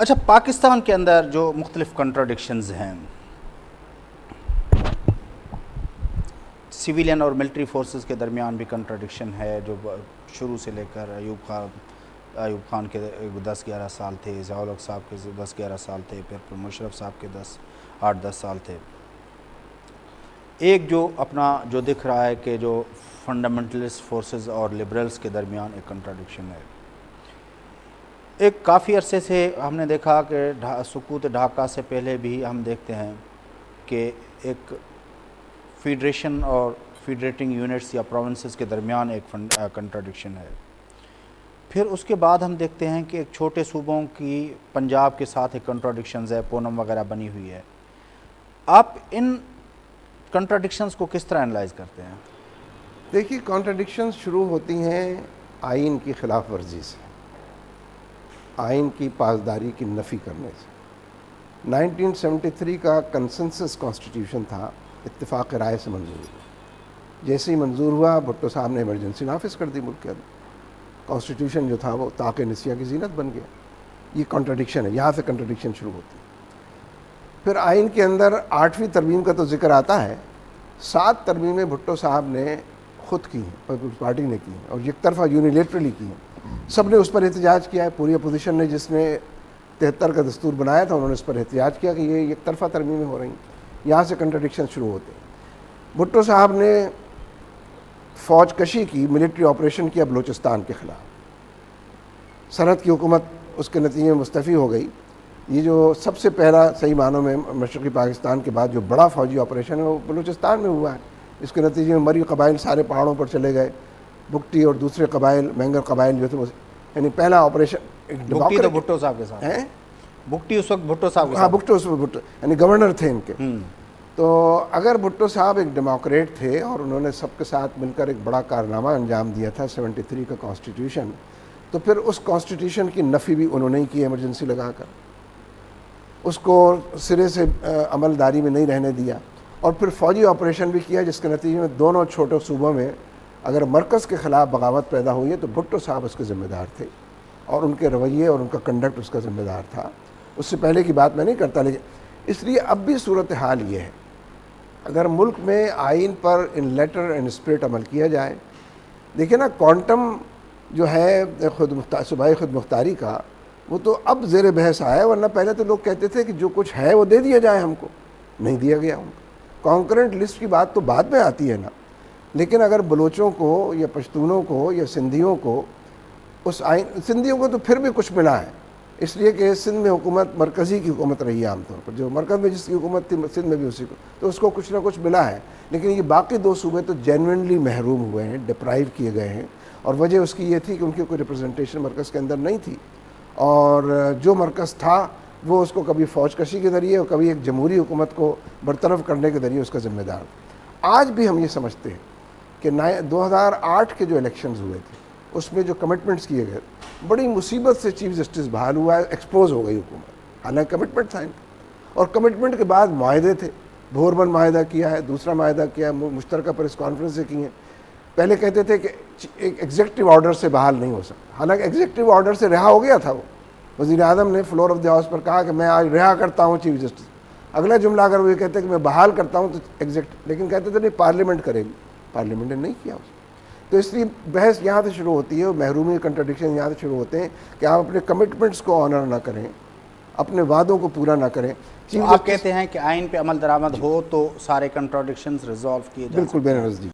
اچھا، پاکستان کے اندر جو مختلف کنٹراڈکشنز ہیں، سویلین اور ملٹری فورسز کے درمیان بھی کنٹراڈکشن ہے، جو شروع سے لے کر ایوب خان کے 10-11 سال تھے، ضیاء الحق صاحب کے 10-11 سال تھے، پھر مشرف صاحب کے 8-10 سال تھے۔ ایک جو اپنا جو دکھ رہا ہے کہ جو فنڈامنٹلسٹ فورسز اور لبرلز کے درمیان ایک کنٹراڈکشن ہے۔ ایک کافی عرصے سے ہم نے دیکھا کہ سقوط ڈھاکہ سے پہلے بھی ہم دیکھتے ہیں کہ ایک فیڈریشن اور فیڈریٹنگ یونٹس یا پروونسز کے درمیان ایک کنٹراڈکشن ہے۔ پھر اس کے بعد ہم دیکھتے ہیں کہ ایک چھوٹے صوبوں کی پنجاب کے ساتھ ایک کنٹراڈکشنز ہے، پونم وغیرہ بنی ہوئی ہے۔ آپ ان کنٹراڈکشنز کو کس طرح انالائز کرتے ہیں؟ دیکھیے، کنٹراڈکشنز شروع ہوتی ہیں آئین کی خلاف ورزی سے، آئین کی پاسداری کی نفی کرنے سے۔ 1973 کا کنسنسس کانسٹیٹیوشن تھا، اتفاق رائے سے منظور ہوا۔ جیسے ہی منظور ہوا، بھٹو صاحب نے ایمرجنسی نافذ کر دی ملک کے اندر۔ کانسٹیٹیوشن جو تھا وہ طاق نسیہ کی زینت بن گیا۔ یہ کنٹراڈکشن ہے، یہاں سے کنٹراڈکشن شروع ہوتی ہے۔ پھر آئین کے اندر 8ویں ترمیم کا تو ذکر آتا ہے، 7 ترمیمیں بھٹو صاحب نے خود کی ہیں، پیپلز پارٹی نے کی ہیں، اور یک طرفہ یونیلیٹرلی کی ہیں۔ سب نے اس پر احتجاج کیا ہے، پوری اپوزیشن نے جس نے 73 کا دستور بنایا تھا، انہوں نے اس پر احتجاج کیا کہ یہ یک طرفہ ترمیمیں ہو رہی ہیں۔ یہاں سے کنٹراڈکشن شروع ہوتے ہیں۔ بھٹو صاحب نے فوج کشی کی، ملٹری آپریشن کیا بلوچستان کے خلاف۔ سرحد کی حکومت اس کے نتیجے میں مستعفی ہو گئی۔ یہ جو سب سے پہلا صحیح معنوں میں مشرقی پاکستان کے بعد جو بڑا فوجی آپریشن ہے وہ بلوچستان میں ہوا ہے۔ اس کے نتیجے میں مری قبائل سارے پہاڑوں پر چلے گئے، بگٹی اور دوسرے قبائل، مینگر قبائل جو تھے، یعنی پہلا آپریشن۔ بگٹی تو بھٹو صاحب کے ساتھ ہیں، بگٹی اس وقت بھٹو صاحب کے ہاں، ساتھ، بگٹو اس وقت بھٹو یعنی گورنر تھے ان کے۔ تو اگر بھٹو صاحب ایک ڈیموکریٹ تھے اور انہوں نے سب کے ساتھ مل کر ایک بڑا کارنامہ انجام دیا تھا 73 کا کانسٹیٹیوشن، تو پھر اس کانسٹیٹیوشن کی نفی بھی انہوں نے ہی کی ایمرجنسی لگا کر، اس کو سرے سے عمل داری میں نہیں رہنے دیا، اور پھر فوجی آپریشن بھی کیا، جس کے نتیجے میں دونوں چھوٹے صوبوں میں اگر مرکز کے خلاف بغاوت پیدا ہوئی ہے تو بھٹو صاحب اس کے ذمہ دار تھے، اور ان کے رویے اور ان کا کنڈکٹ اس کا ذمہ دار تھا۔ اس سے پہلے کی بات میں نہیں کرتا، لیکن اس لیے اب بھی صورتحال یہ ہے، اگر ملک میں آئین پر ان لیٹر اینڈ اسپرٹ عمل کیا جائے۔ دیکھیں نا، کوانٹم جو ہے صوبائی خود مختاری کا، وہ تو اب زیر بحث آیا ہے، ورنہ پہلے تو لوگ کہتے تھے کہ جو کچھ ہے وہ دے دیا جائے، ہم کو نہیں دیا گیا۔ ان کو کانکرنٹ لسٹ کی بات تو بعد میں آتی ہے نا، لیکن اگر بلوچوں کو یا پشتونوں کو یا سندھیوں کو اس آئین، سندھیوں کو تو پھر بھی کچھ ملا ہے، اس لیے کہ سندھ میں حکومت مرکزی کی حکومت رہی ہے عام طور پر، جو مرکز میں جس کی حکومت تھی سندھ میں بھی اسی کو، تو اس کو کچھ نہ کچھ ملا ہے۔ لیکن یہ باقی 2 صوبے تو جینوئنلی محروم ہوئے ہیں، ڈپرائیو کیے گئے ہیں، اور وجہ اس کی یہ تھی کہ ان کی کوئی ریپرزنٹیشن مرکز کے اندر نہیں تھی، اور جو مرکز تھا وہ اس کو کبھی فوج کشی کے ذریعے اور کبھی ایک جمہوری حکومت کو برطرف کرنے کے ذریعے اس کا ذمہ دار تھا۔ آج بھی ہم یہ سمجھتے ہیں کہ 2008 کے جو الیکشنز ہوئے تھے اس میں جو کمٹمنٹس کیے گئے، بڑی مصیبت سے چیف جسٹس بحال ہوا ہے، ایکسپوز ہو گئی حکومت، حالانکہ کمٹمنٹ تھا ان کا، اور کمٹمنٹ کے بعد معاہدے تھے، بھوربند معاہدہ کیا ہے، دوسرا معاہدہ کیا ہے، مشترکہ پریس کانفرنسیں کی ہیں۔ پہلے کہتے تھے کہ ایک ایگزیکٹو آرڈر سے بحال نہیں ہو سکتا، حالانکہ ایگزیکٹو آرڈر سے رہا ہو گیا تھا۔ وہ وزیر اعظم نے فلور آف دی ہاؤس پر کہا کہ میں آج رہا کرتا ہوں چیف جسٹس۔ اگلا جملہ اگر وہ یہ کہتے کہ میں بحال کرتا ہوں تو ایگزیکٹ، لیکن کہتے تھے نہیں، پارلیمنٹ کرے گی، پارلیمنٹ نے نہیں کیا اس کو۔ تو اس لیے بحث یہاں سے شروع ہوتی ہے، اور محرومی کنٹراڈکشن یہاں سے شروع ہوتے ہیں کہ آپ اپنے کمٹمنٹس کو آنر نہ کریں، اپنے وعدوں کو پورا نہ کریں۔ آپ کہتے ہیں کہ آئین پہ عمل درآمد ہو تو سارے کنٹراڈکشنز ریزالو کیے جا سکتے ہیں؟ بالکل بے نظیر۔